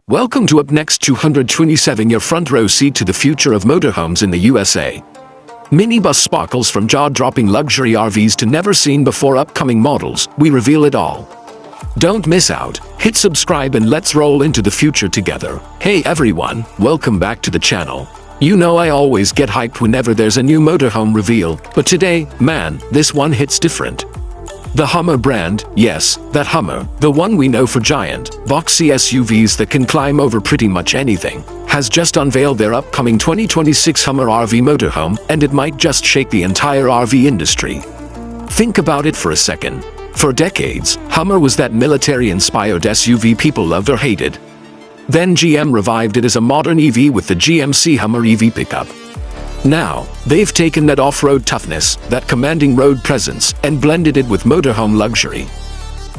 Welcome to Upnext 227, your front row seat to the future of motorhomes in the USA. Minibus sparkles from jaw-dropping luxury RVs to never-seen-before upcoming models, we reveal it all. Don't miss out, hit subscribe and let's roll into the future together. Hey everyone, welcome back to the channel. You know I always get hyped whenever there's a new motorhome reveal, but today, man, this one hits different. The Hummer brand, yes, that Hummer, the one we know for giant, boxy SUVs that can climb over pretty much anything, has just unveiled their upcoming 2026 Hummer RV Motorhome, and it might just shake the entire RV industry. Think about it for a second. For decades, Hummer was that military-inspired SUV people loved or hated. Then GM revived it as a modern EV with the GMC Hummer EV pickup. Now, they've taken that off-road toughness, that commanding road presence, and blended it with motorhome luxury.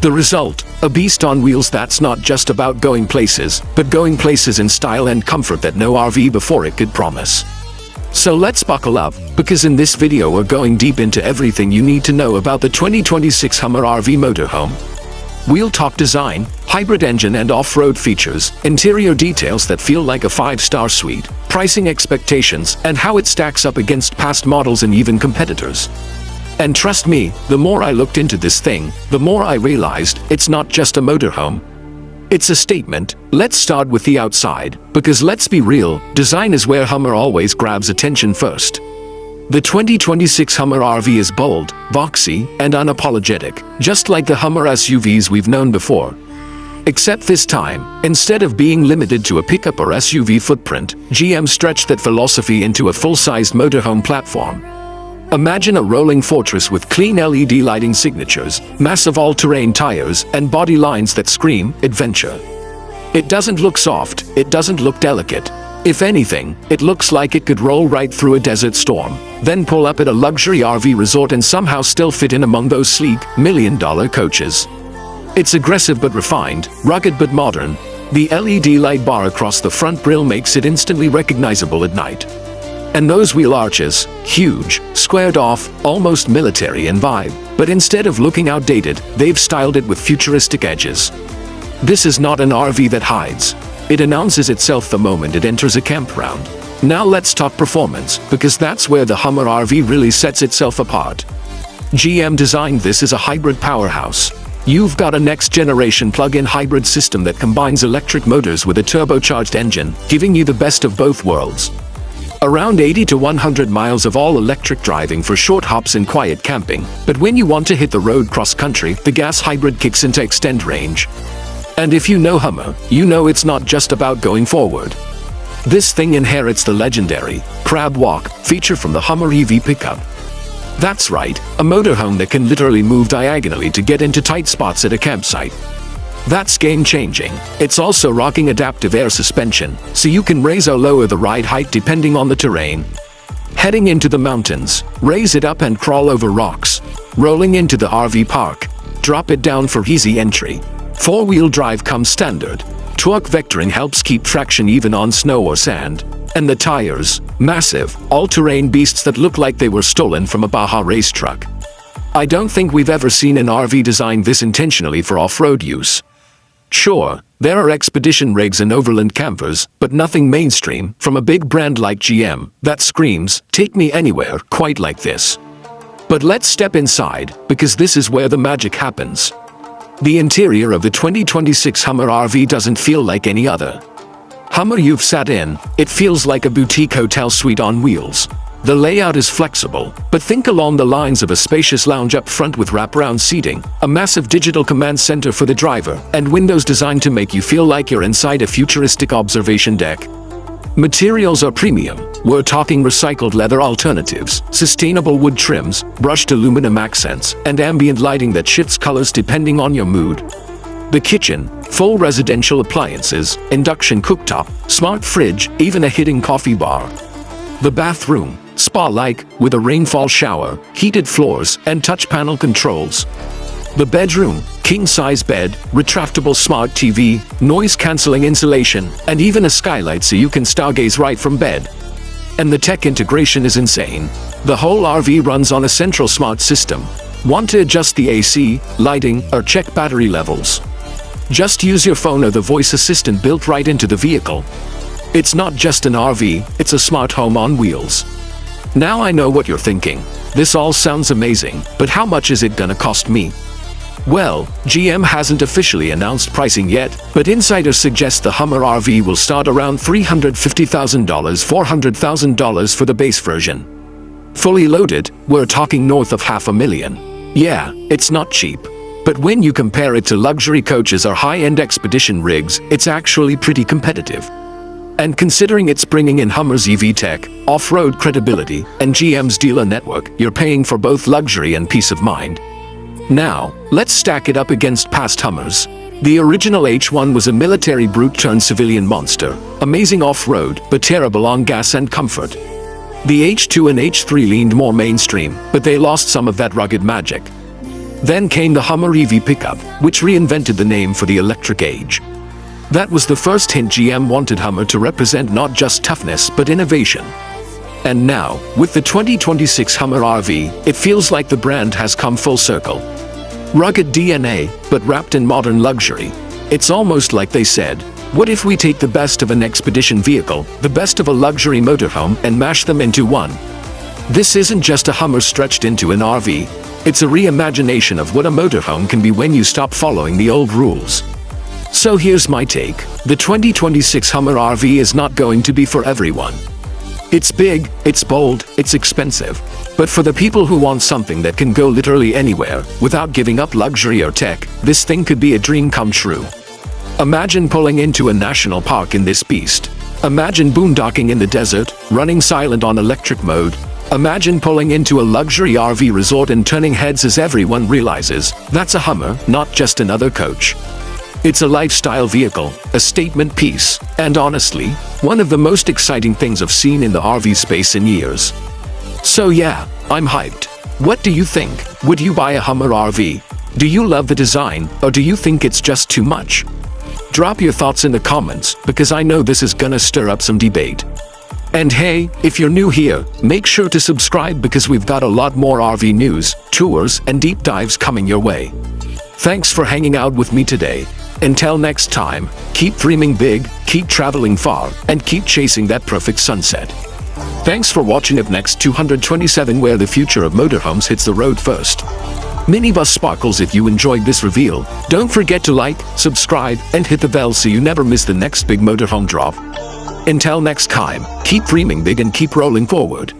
The result, a beast on wheels that's not just about going places, but going places in style and comfort that no RV before it could promise. So let's buckle up, because in this video we're going deep into everything you need to know about the 2026 Hummer RV Motorhome. We'll talk design, hybrid engine and off-road features, interior details that feel like a 5-star suite, pricing expectations, and how it stacks up against past models and even competitors. And trust me, the more I looked into this thing, the more I realized it's not just a motorhome. It's a statement. Let's start with the outside, because let's be real, design is where Hummer always grabs attention first. The 2026 Hummer RV is bold, boxy, and unapologetic, just like the Hummer SUVs we've known before. Except this time, instead of being limited to a pickup or SUV footprint, GM stretched that philosophy into a full-sized motorhome platform. Imagine a rolling fortress with clean LED lighting signatures, massive all-terrain tires, and body lines that scream adventure. It doesn't look soft, it doesn't look delicate. If anything, it looks like it could roll right through a desert storm, then pull up at a luxury RV resort and somehow still fit in among those sleek, million-dollar coaches. It's aggressive but refined, rugged but modern. The LED light bar across the front grille makes it instantly recognizable at night. And those wheel arches, huge, squared off, almost military in vibe, but instead of looking outdated, they've styled it with futuristic edges. This is not an RV that hides. It announces itself the moment it enters a campground. Now let's talk performance, because that's where the Hummer RV really sets itself apart. GM designed this as a hybrid powerhouse. You've got a next-generation plug-in hybrid system that combines electric motors with a turbocharged engine, giving you the best of both worlds. Around 80 to 100 miles of all-electric driving for short hops and quiet camping, but when you want to hit the road cross-country, the gas hybrid kicks in to extend range. And if you know Hummer, you know it's not just about going forward. This thing inherits the legendary CrabWalk feature from the Hummer EV pickup. That's right, a motorhome that can literally move diagonally to get into tight spots at a campsite. That's game-changing. It's also rocking adaptive air suspension, so you can raise or lower the ride height depending on the terrain. Heading into the mountains, raise it up and crawl over rocks. Rolling into the RV park, drop it down for easy entry. 4-wheel drive comes standard. Torque vectoring helps keep traction even on snow or sand. And the tires, massive, all-terrain beasts that look like they were stolen from a Baja race truck. I don't think we've ever seen an RV designed this intentionally for off-road use. Sure, there are expedition rigs and overland campers, but nothing mainstream from a big brand like GM that screams, "Take me anywhere," quite like this. But let's step inside, because this is where the magic happens. The interior of the 2026 Hummer RV doesn't feel like any other Hummer you've sat in. It feels like a boutique hotel suite on wheels. The layout is flexible, but think along the lines of a spacious lounge up front with wraparound seating, a massive digital command center for the driver, and windows designed to make you feel like you're inside a futuristic observation deck. Materials are premium. We're talking recycled leather alternatives, sustainable wood trims, brushed aluminum accents, and ambient lighting that shifts colors depending on your mood. The kitchen, full residential appliances, induction cooktop, smart fridge, even a hidden coffee bar. The bathroom, spa-like, with a rainfall shower, heated floors, and touch panel controls. The bedroom, king-size bed, retractable smart TV, noise-canceling insulation, and even a skylight so you can stargaze right from bed. And the tech integration is insane. The whole RV runs on a central smart system. Want to adjust the AC, lighting, or check battery levels? Just use your phone or the voice assistant built right into the vehicle. It's not just an RV, it's a smart home on wheels. Now I know what you're thinking. This all sounds amazing, but how much is it gonna cost me? Well, GM hasn't officially announced pricing yet, but insiders suggest the Hummer RV will start around $350,000, $400,000 for the base version. Fully loaded, we're talking north of $500,000. Yeah, it's not cheap. But when you compare it to luxury coaches or high-end expedition rigs, it's actually pretty competitive. And considering it's bringing in Hummer's EV tech, off-road credibility, and GM's dealer network, you're paying for both luxury and peace of mind. Now, let's stack it up against past Hummers. The original H1 was a military brute turned civilian monster, amazing off-road, but terrible on gas and comfort. The H2 and H3 leaned more mainstream, but they lost some of that rugged magic. Then came the Hummer EV pickup, which reinvented the name for the electric age. That was the first hint GM wanted Hummer to represent not just toughness but innovation. And now, with the 2026 Hummer RV, it feels like the brand has come full circle. Rugged DNA, but wrapped in modern luxury. It's almost like they said, what if we take the best of an expedition vehicle, the best of a luxury motorhome, and mash them into one? This isn't just a Hummer stretched into an RV. It's a reimagination of what a motorhome can be when you stop following the old rules. So here's my take. The 2026 Hummer RV is not going to be for everyone. It's big, it's bold, it's expensive. But for the people who want something that can go literally anywhere, without giving up luxury or tech, this thing could be a dream come true. Imagine pulling into a national park in this beast. Imagine boondocking in the desert, running silent on electric mode. Imagine pulling into a luxury RV resort and turning heads as everyone realizes, that's a Hummer, not just another coach. It's a lifestyle vehicle, a statement piece, and honestly, one of the most exciting things I've seen in the RV space in years. So yeah, I'm hyped. What do you think? Would you buy a Hummer RV? Do you love the design, or do you think it's just too much? Drop your thoughts in the comments, because I know this is gonna stir up some debate. And hey, if you're new here, make sure to subscribe because we've got a lot more RV news, tours, and deep dives coming your way. Thanks for hanging out with me today. Until next time, keep dreaming big, keep traveling far, and keep chasing that perfect sunset. Thanks for watching Upnext 227, where the future of motorhomes hits the road first. Minibus Sparkles, if you enjoyed this reveal, don't forget to like, subscribe, and hit the bell so you never miss the next big motorhome drop. Until next time, keep dreaming big and keep rolling forward.